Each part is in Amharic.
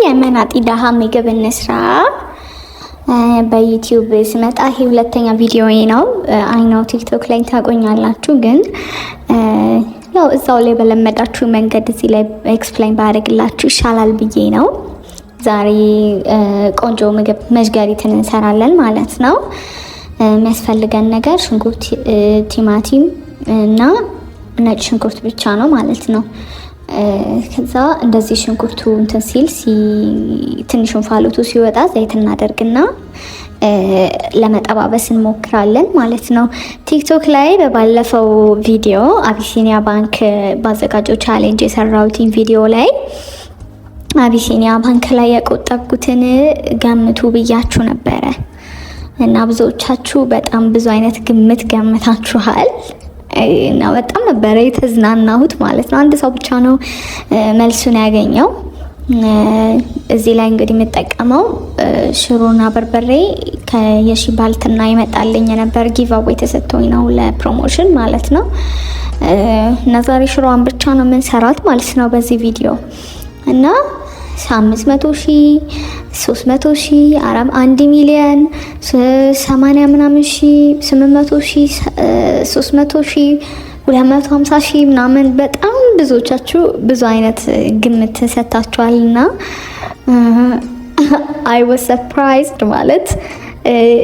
የመናጢ ደሃ ምግብ እንስራ በዩቲዩብ ስመጣ ይሄ ሁለተኛ ቪዲዮዬ ነው። አይ ነው ቲክቶክ ላይ ታቆኛላችሁ፣ ግን ያው እዛው ላይ በለመዳችሁ መንገድ እዚህ ላይ ኤክስፕሌን ባደርግላችሁ ይሻላል ብዬ ነው። ዛሬ ቆንጆ ምግብ መዥገሪትን እንሰራለን ማለት ነው። የሚያስፈልገን ነገር ሽንኩርት፣ ቲማቲም እና ነጭ ሽንኩርት ብቻ ነው ማለት ነው። ከዛ እንደዚህ ሽንኩርቱ እንትን ሲል ትንሽ እንፋሎቱ ሲወጣ ዘይት እናደርግና ለመጠባበስ እንሞክራለን ማለት ነው። ቲክቶክ ላይ በባለፈው ቪዲዮ አቢሲኒያ ባንክ ባዘጋጀው ቻሌንጅ የሰራሁትን ቪዲዮ ላይ አቢሲኒያ ባንክ ላይ የቆጠብኩትን ገምቱ ብያችሁ ነበረ እና ብዙዎቻችሁ በጣም ብዙ አይነት ግምት ገምታችኋል እና በጣም ነበረ የተዝናናሁት ማለት ነው። አንድ ሰው ብቻ ነው መልሱን ያገኘው። እዚህ ላይ እንግዲህ የምጠቀመው ሽሮና በርበሬ ከየሺ ባልትና ይመጣልኝ ነበር፣ ጊቫዌ ተሰጥቶኝ ነው ለፕሮሞሽን ማለት ነው። እና ዛሬ ሽሮዋን ብቻ ነው የምንሰራት ማለት ነው በዚህ ቪዲዮ እና 500,000 300,000 1 ሚሊዮን 80 ምናምን ሺህ 800,000 300,000 250,000 ምናምን በጣም ብዙዎቻችሁ ብዙ አይነት ግምት ሰጣችኋልና I was surprised ማለት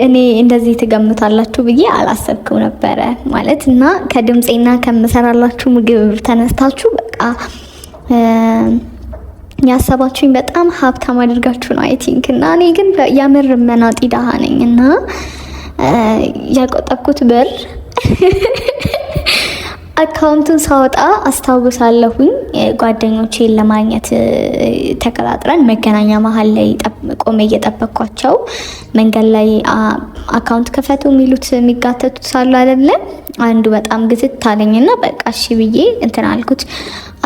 እኔ እንደዚህ ትገምታላችሁ ብዬ አላሰብኩም ነበረ ማለት እና ከድምጼና ከምሰራላችሁ ምግብ ተነስታችሁ በቃ ያሰባችሁኝ በጣም ሀብታም አድርጋችሁ ነው አይ ቲንክ። እና እኔ ግን የምር መናጢ ደሃ ነኝ እና ያቆጠብኩት ብር አካውንቱን ሳወጣ አስታውሳለሁኝ። ጓደኞቼን ለማግኘት ተቀጣጥረን መገናኛ መሀል ላይ ቆሜ እየጠበቅኳቸው መንገድ ላይ አካውንት ከፈቱ የሚሉት የሚጋተቱት ሳሉ አይደለ አንዱ በጣም ግዝት አለኝና በቃ እሺ ብዬ እንትን አልኩት።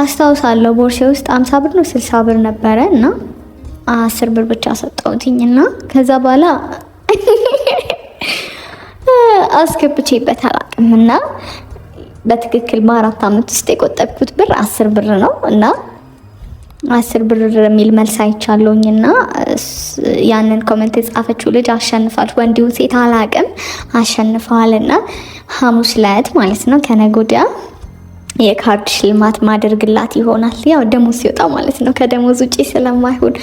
አስታውሳለሁ ቦርሴ ውስጥ 50 ብር ነው 60 ብር ነበረ እና 10 ብር ብቻ ሰጠሁትኝና ከዛ በኋላ አስገብቼበት አላውቅምና በትክክል በ4 ዓመት ውስጥ የቆጠብኩት ብር 10 ብር ነው እና 10 ብር የሚል መልስ አይቻለሁኝና ያንን ኮሜንት የጻፈችው ልጅ አሸንፋለች። ወንዲው ሴት አላውቅም አሸንፈዋልና ሐሙስ ዕለት ማለት ነው ከነገ ወዲያ የካርድ ሽልማት ማድረግላት ይሆናል። ያው ደሞዝ ሲወጣ ማለት ነው። ከደሞዝ ውጪ ስለማይሆን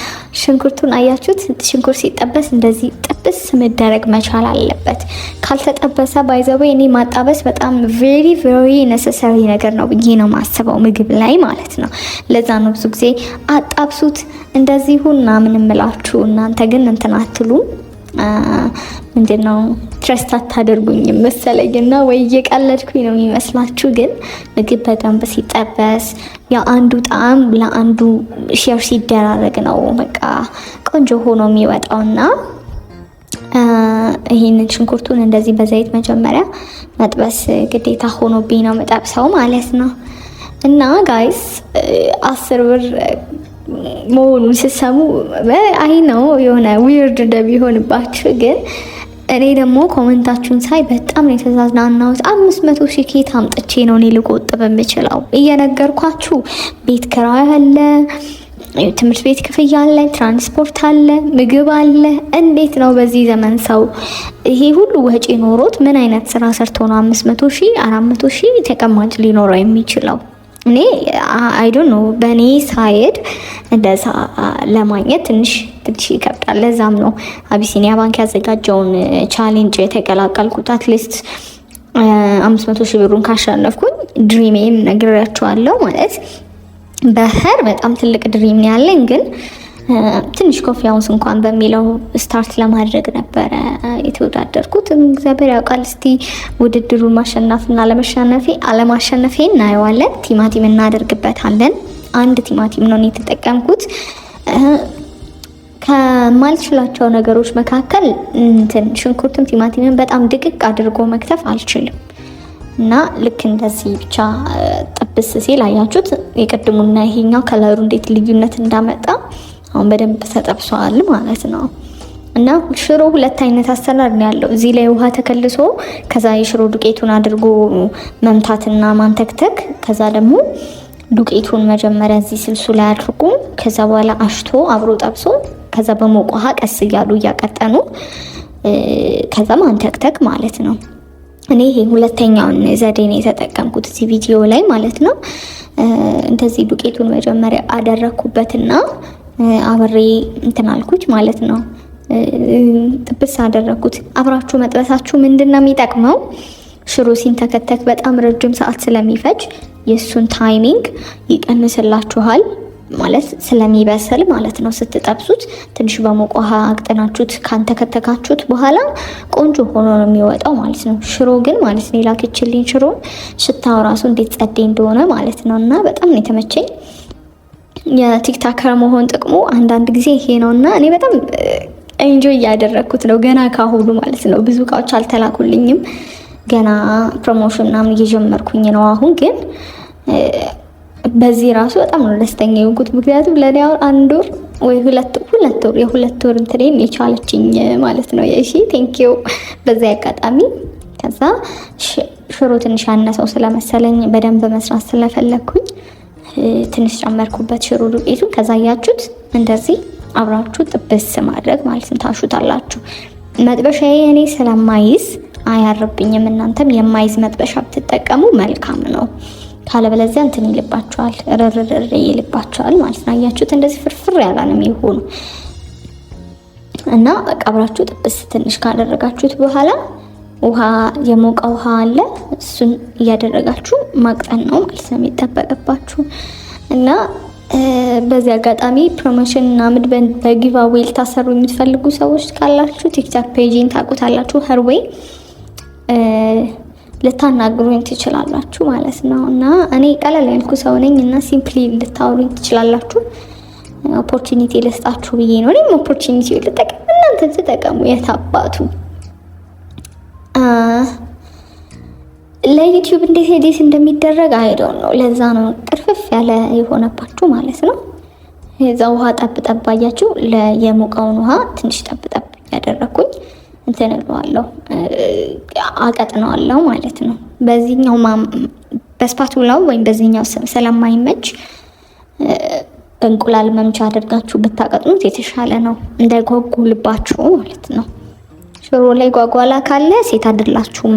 ሽንኩርቱን አያችሁት? ሽንኩርት ሲጠበስ እንደዚህ ጥብስ መደረግ መቻል አለበት። ካልተጠበሰ ባይዘው እኔ ማጣበስ በጣም ቬሪ ቬሪ ኔሰሰሪ ነገር ነው ብዬ ነው ማስበው ምግብ ላይ ማለት ነው። ለዛ ነው ብዙ ጊዜ አጣብሱት እንደዚህ ሁና ምን እምላችሁ። እናንተ ግን እንትን አትሉም። ምንድነው ትረስት አታደርጉኝም መሰለኝና ወይ እየቀለድኩኝ ነው የሚመስላችሁ። ግን ምግብ በደንብ ሲጠበስ የአንዱ ጣዕም ለአንዱ ሼር ሲደራረግ ነው በቃ ቆንጆ ሆኖ የሚወጣውና ይሄንን ሽንኩርቱን እንደዚህ በዘይት መጀመሪያ መጥበስ ግዴታ ሆኖብኝ ነው መጠብሰው ማለት ነው። እና ጋይስ 10 ብር መሆኑን ሲሰሙ አይ ነው የሆነ ዊርድ እንደሚሆንባችሁ፣ ግን እኔ ደግሞ ኮሜንታችሁን ሳይ በጣም ነው የተዛዝናናሁት። 500,000 ኬት አምጥቼ ነው እኔ ልቆጥብ የምችለው? እየነገርኳችሁ ቤት ኪራይ አለ፣ ትምህርት ቤት ክፍያ አለ፣ ትራንስፖርት አለ፣ ምግብ አለ። እንዴት ነው በዚህ ዘመን ሰው ይሄ ሁሉ ወጪ ኖሮት ምን አይነት ስራ ሰርቶ ነው 500,000 400,000 ተቀማጭ ሊኖረው የሚችለው? እኔ አይ ዶንት ኖ በእኔ ሳይድ እንደዛ ለማግኘት ትንሽ ይከብዳል። ለዛም ነው አቢሲኒያ ባንክ ያዘጋጀውን ቻሌንጅ የተቀላቀልኩት። አትሊስት 500,000 ብሩን ካሸነፍኩኝ ድሪሜን ነግሬያቸዋለሁ ማለት በህር በጣም ትልቅ ድሪም ነው ያለኝ። ግን ትንሽ ኮንፊያንስ እንኳን በሚለው ስታርት ለማድረግ ነበረ የተወዳደርኩት። እግዚአብሔር ያውቃል። እስቲ ውድድሩን ማሸነፍና አለማሸነፌ እናየዋለን። ቲማቲም እናደርግበታለን። 1 ቲማቲም ነው የተጠቀምኩት። ከማልችላቸው ነገሮች መካከል ሽንኩርትም ቲማቲምን በጣም ድቅቅ አድርጎ መክተፍ አልችልም እና ልክ እንደዚህ ብቻ ጥብስ ሲል አያችሁት የቅድሙና ይሄኛው ከለሩ እንዴት ልዩነት እንዳመጣ አሁን በደንብ ተጠብሷል ማለት ነው። እና ሽሮ ሁለት አይነት አሰራር ነው ያለው። እዚህ ላይ ውሃ ተከልሶ ከዛ የሽሮ ዱቄቱን አድርጎ መምታትና ማንተክተክ ከዛ ደግሞ ዱቄቱን መጀመሪያ እዚህ ስልሱ ላይ አድርጉ። ከዛ በኋላ አሽቶ አብሮ ጠብሶ ከዛ በሞቀ ውሃ ቀስ እያሉ እያቀጠኑ ከዛ ማንተክተክ ማለት ነው። እኔ ይሄ ሁለተኛውን ዘዴ ነው የተጠቀምኩት እዚህ ቪዲዮ ላይ ማለት ነው። እንደዚህ ዱቄቱን መጀመሪያ አደረኩበትና አብሬ እንትን አልኩት ማለት ነው። ጥብስ አደረኩት። አብራችሁ መጥበሳችሁ ምንድነው የሚጠቅመው? ሽሮ ሲንተከተክ በጣም ረጅም ሰዓት ስለሚፈጅ የሱን ታይሚንግ ይቀንስላችኋል ማለት ስለሚበስል ማለት ነው። ስትጠብሱት ትንሽ በሞቀ ውሃ አቅጥናችሁት ካንተከተካችሁት በኋላ ቆንጆ ሆኖ ነው የሚወጣው ማለት ነው። ሽሮ ግን ማለት ነው የላከችልኝ ሽሮ ሽታው ራሱ እንዴት ጸዴ እንደሆነ ማለት ነው። እና በጣም ነው የተመቸኝ። የቲክታከር መሆን ጥቅሙ አንዳንድ ጊዜ ይሄ ነውና እኔ በጣም ኤንጆይ እያደረኩት ነው ገና ካሁኑ ማለት ነው። ብዙ እቃዎች አልተላኩልኝም ገና ፕሮሞሽን ምናምን እየጀመርኩኝ ነው። አሁን ግን በዚህ ራሱ በጣም ነው ደስተኛ የሆንኩት። ምክንያቱም ለኔ አሁን አንድ ወር ወይ የሁለት ወር እንትኔን የቻለችኝ ማለት ነው። እሺ ቴንኪው በዚህ አጋጣሚ። ከዛ ሽሮ ትንሽ ያነሰው ስለመሰለኝ በደንብ መስራት ስለፈለኩኝ ትንሽ ጨመርኩበት ሽሮ ዱቄቱን። ከዛ ያያችሁት እንደዚህ አብራችሁ ጥብስ ማድረግ ማለት ነው። ታሹታላችሁ። መጥበሻዬ እኔ ስለማይዝ አያርብኝም። እናንተም የማይዝ መጥበሻ ብትጠቀሙ መልካም ነው። ካለበለዚያ እንትን ይልባችኋል፣ ረረረ ይልባችኋል ማለት ነው። አያችሁት? እንደዚህ ፍርፍር ያለ ነው የሚሆኑ እና አብራችሁ ጥብስ ትንሽ ካደረጋችሁት በኋላ ውሃ የሞቀ ውሃ አለ እሱን እያደረጋችሁ ማቅጠን ነው ማለት ነው የሚጠበቅባችሁ። እና በዚህ አጋጣሚ ፕሮሞሽን እና በጊቫዌይ ልታሰሩ የምትፈልጉ ሰዎች ካላችሁ ቲክቶክ ፔጅን ታውቁታላችሁ፣ ሀርዌይ ልታናግሩኝ ትችላላችሁ ማለት ነው። እና እኔ ቀለል ያልኩ ሰው ነኝ እና ሲምፕሊ ልታወሩኝ ትችላላችሁ። ኦፖርቹኒቲ ልስጣችሁ ብዬ ነው። እኔም ኦፖርቹኒቲ ልጠቀም፣ እናንተ ተጠቀሙ። የታባቱ ለዩቲዩብ እንዴት ኤዲት እንደሚደረግ አይዶን ነው። ለዛ ነው ቅርፍፍ ያለ የሆነባችሁ ማለት ነው። የዛ ውሃ ጠብ አያችሁ። የሞቀውን ውሃ ትንሽ ጠብ ያደረኩኝ እንትን እለዋለሁ አቀጥነዋለሁ ማለት ነው። በዚህኛው በስፓቱላው ወይም በዚህኛው ስለማይመች በእንቁላል መምቻ አድርጋችሁ ብታቀጥኑት የተሻለ ነው፣ እንዳይጓጉልባችሁ ማለት ነው። ሽሮ ላይ ጓጓላ ካለ ሴት አይደላችሁም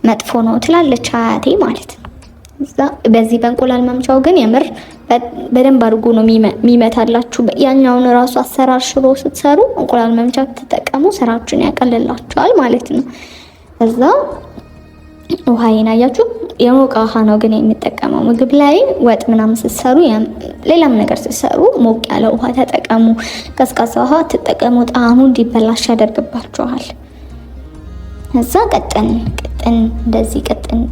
መጥፎ ነው ትላለች አያቴ ማለት ነው። እዛ በዚህ በእንቁላል መምቻው ግን የምር በደንብ አድርጎ ነው የሚመታላችሁ። ያኛውን ራሱ አሰራር ሽሮ ስትሰሩ እንቁላል መምቻ ተጠቀሙ፣ ስራችሁን ያቀልላችኋል ማለት ነው። እዛ ውሃዬን አያችሁ፣ የሞቀ ውሃ ነው ግን የሚጠቀመው። ምግብ ላይ ወጥ ምናምን ስትሰሩ ሌላም ነገር ስትሰሩ ሞቅ ያለ ውሃ ተጠቀሙ። ቀዝቃዛ ውሃ ተጠቀሙ፣ ጣዕሙ እንዲበላሽ ያደርግባችኋል። እዛ ቀጥን እንደዚህ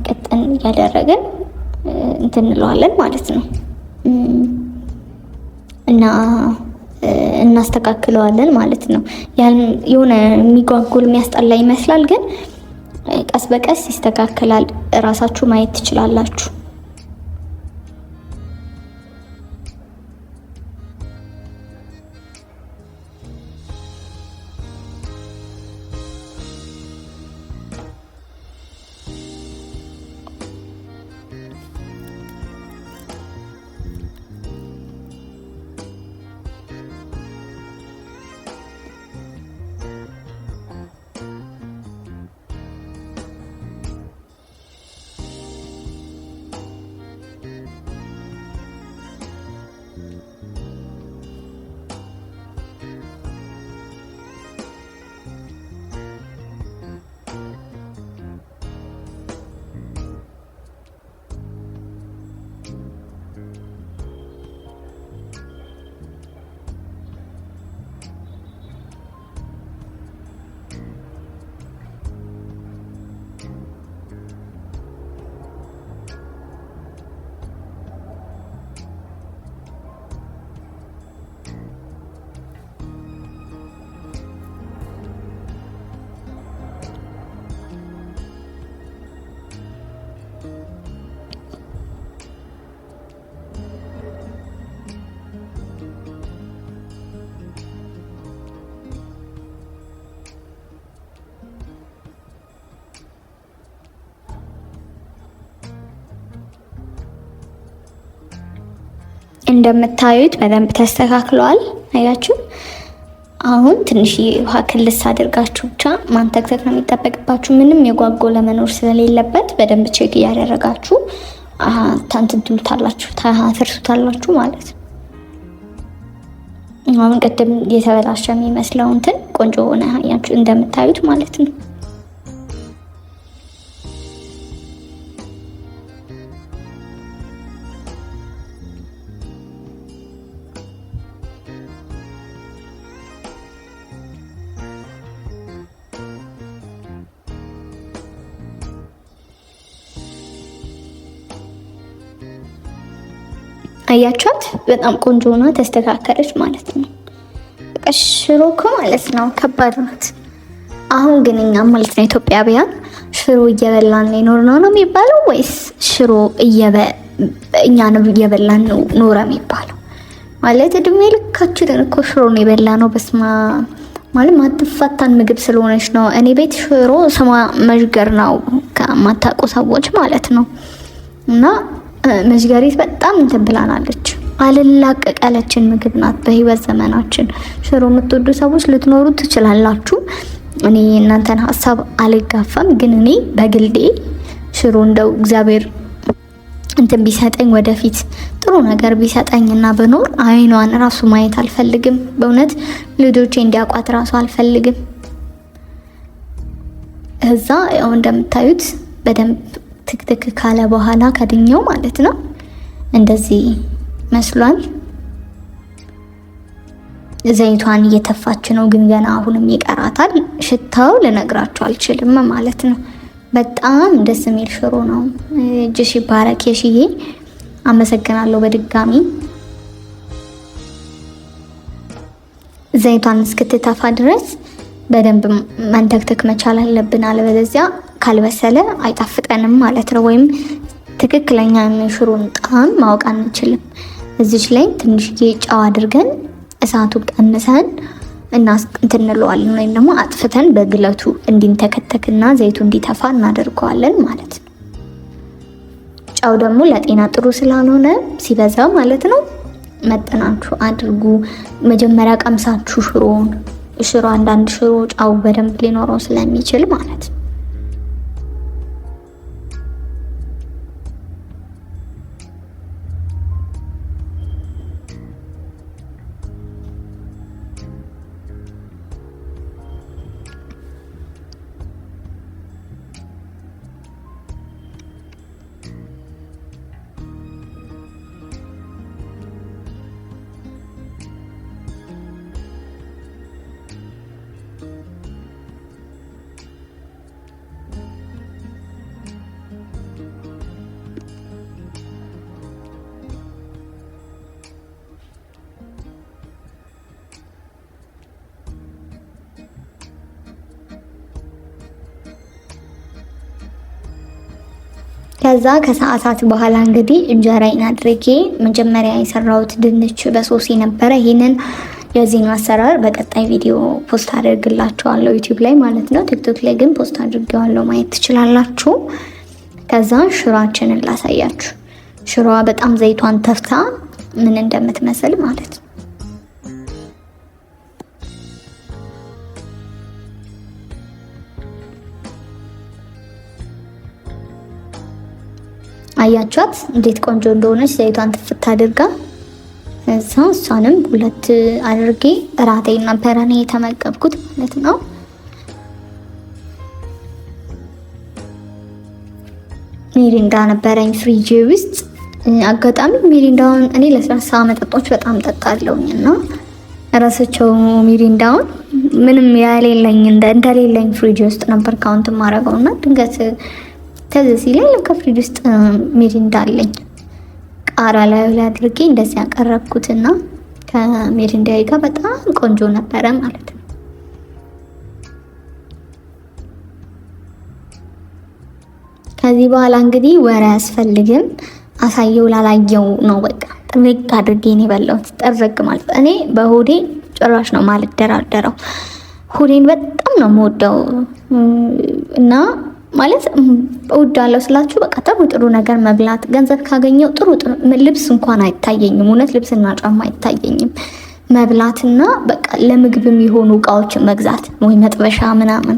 ቀጥን እያደረግን እንትን እንለዋለን ማለት ነው እና እናስተካክለዋለን ማለት ነው። የሆነ የሚጓጉል የሚያስጠላ ይመስላል፣ ግን ቀስ በቀስ ይስተካከላል። እራሳችሁ ማየት ትችላላችሁ። እንደምታዩት በደንብ ተስተካክሏል። አያችሁ። አሁን ትንሽ ውሃ ክልስ አድርጋችሁ ብቻ ማንተክተክ ነው የሚጠበቅባችሁ። ምንም የጓጎለ መኖር ስለሌለበት በደንብ ቼክ እያደረጋችሁ ታንትንትሉታላችሁ ታፈርሱታላችሁ ማለት ነው። አሁን ቅድም የተበላሸ የሚመስለው እንትን ቆንጆ ሆነ አያችሁ እንደምታዩት ማለት ነው። አያቻት በጣም ቆንጆ ሆና ተስተካከለች ማለት ነው። በቃ ሽሮ እኮ ማለት ነው ከባድ ናት። አሁን ግን እኛ ማለት ነው ኢትዮጵያውያን ሽሮ እየበላን ነው የሚባለው ወይስ ሽሮ እኛ ነው እየበላን ነው ኖረ የሚባለው? ማለት እድሜ ልካችንን እኮ ሽሮ ነው የበላ ነው። በስማ ማለት ማትፈታን ምግብ ስለሆነች ነው። እኔ ቤት ሽሮ ስሟ መዥገር ነው ከማታውቁ ሰዎች ማለት ነው። እና መዥገሪት በጣም እንትን ብላናለች። አልላቀቀለችን ምግብ ናት። በህይወት ዘመናችን ሽሮ የምትወዱ ሰዎች ልትኖሩ ትችላላችሁ። እኔ እናንተን ሀሳብ አልጋፋም። ግን እኔ በግልዴ ሽሮ እንደው እግዚአብሔር እንትን ቢሰጠኝ ወደፊት ጥሩ ነገር ቢሰጠኝና በኖር አይኗን ራሱ ማየት አልፈልግም። በእውነት ልጆቼ እንዲያውቋት ራሱ አልፈልግም። እዛ ያው እንደምታዩት በደንብ ትክትክ ካለ በኋላ ከድኛው ማለት ነው እንደዚህ መስሏል። ዘይቷን እየተፋች ነው፣ ግን ገና አሁንም ይቀራታል። ሽታው ልነግራችሁ አልችልም ማለት ነው። በጣም ደስ የሚል ሽሮ ነው። እጅሽ ይባረክ የሽዬ፣ አመሰግናለሁ በድጋሚ። ዘይቷን እስክትተፋ ድረስ በደንብ መንተክተክ መቻል አለብን። አለበለዚያ ካልበሰለ አይጣፍጠንም ማለት ነው። ወይም ትክክለኛ ሽሮን ጣዕም ማወቅ አንችልም። እዚች ላይ ትንሽዬ ጨው አድርገን እሳቱን ቀንሰን እና እንትንለዋለን ወይም ደግሞ አጥፍተን በግለቱ እንዲንተከተክና ዘይቱ እንዲተፋ እናደርገዋለን ማለት ነው። ጨው ደግሞ ለጤና ጥሩ ስላልሆነ ሲበዛ ማለት ነው መጠናችሁ አድርጉ። መጀመሪያ ቀምሳችሁ ሽሮ አንዳንድ ሽሮ ጨው በደንብ ሊኖረው ስለሚችል ማለት ነው። ከዛ ከሰዓታት በኋላ እንግዲህ እንጀራዬን አድርጌ መጀመሪያ የሰራሁት ድንች በሶሲ ነበረ። ይሄንን የዚህን አሰራር በቀጣይ ቪዲዮ ፖስት አደርግላችኋለሁ ዩቲዩብ ላይ ማለት ነው። ቲክቶክ ላይ ግን ፖስት አድርጌዋለሁ ማየት ትችላላችሁ። ከዛ ሽሮአችንን ላሳያችሁ። ሽሮዋ በጣም ዘይቷን ተፍታ ምን እንደምትመስል ማለት ነው። አያቻት እንዴት ቆንጆ እንደሆነች ዘይቷን ትፍት አድርጋ። እሷንም ሁለት አድርጌ እራቴና ፐራኔ የተመገብኩት ማለት ነው። ሚሪንዳ ነበረኝ ፍሪጅ ውስጥ። አጋጣሚ ሚሪንዳውን እኔ ለስላሳ መጠጦች በጣም ጠጣለሁኝና ራሳቸው ሚሪንዳውን ምንም ያሌለኝ እንደሌለኝ ፍሪጅ ውስጥ ነበር ካውንት ማረገውና ድንገት ከዚህ ሲለኝ ከፍሪጅ ውስጥ ሚሪንዳ አለኝ። ቃራ ላይ አድርጌ እንደዚህ ያቀረብኩትና ከሚሪንዳዬ ጋር በጣም ቆንጆ ነበረ ማለት ነው። ከዚህ በኋላ እንግዲህ ወሬ አያስፈልግም። አሳየው ላላየው ነው በቃ ጥርግ አድርጌ ነው የበላሁት። ጥርግ ማለት እኔ በሆዴ ጭራሽ ነው ማልደራደረው። ሆዴን በጣም ነው የምወደው እና ማለት እወዳለሁ ስላችሁ በቃ ጥሩ ነገር መብላት፣ ገንዘብ ካገኘው ጥሩ ልብስ እንኳን አይታየኝም። እውነት ልብስና ጫማ አይታየኝም። መብላትና በቃ ለምግብ የሚሆኑ እቃዎችን መግዛት ወይ መጥበሻ ምናምን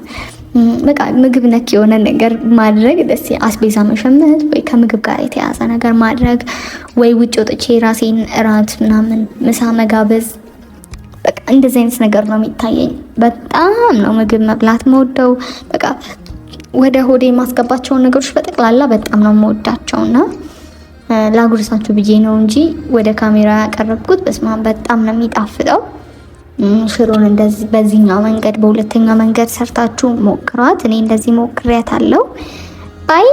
በቃ ምግብ ነክ የሆነ ነገር ማድረግ ደስ አስቤዛ መሸመት ወይ ከምግብ ጋር የተያዘ ነገር ማድረግ ወይ ውጭ ወጥቼ ራሴን እራት ምናምን ምሳ መጋበዝ በቃ እንደዚህ አይነት ነገር ነው የሚታየኝ። በጣም ነው ምግብ መብላት መወደው። በቃ ወደ ሆዴ የማስገባቸውን ነገሮች በጠቅላላ በጣም ነው የምወዳቸውና ላጉርሳችሁ ብዬ ነው እንጂ ወደ ካሜራ ያቀረብኩት። በስመ አብ በጣም ነው የሚጣፍጠው። ሽሮን እንደዚህ በዚህኛው መንገድ በሁለተኛው መንገድ ሰርታችሁ ሞክሯት። እኔ እንደዚህ ሞክሬያታለሁ። ባይ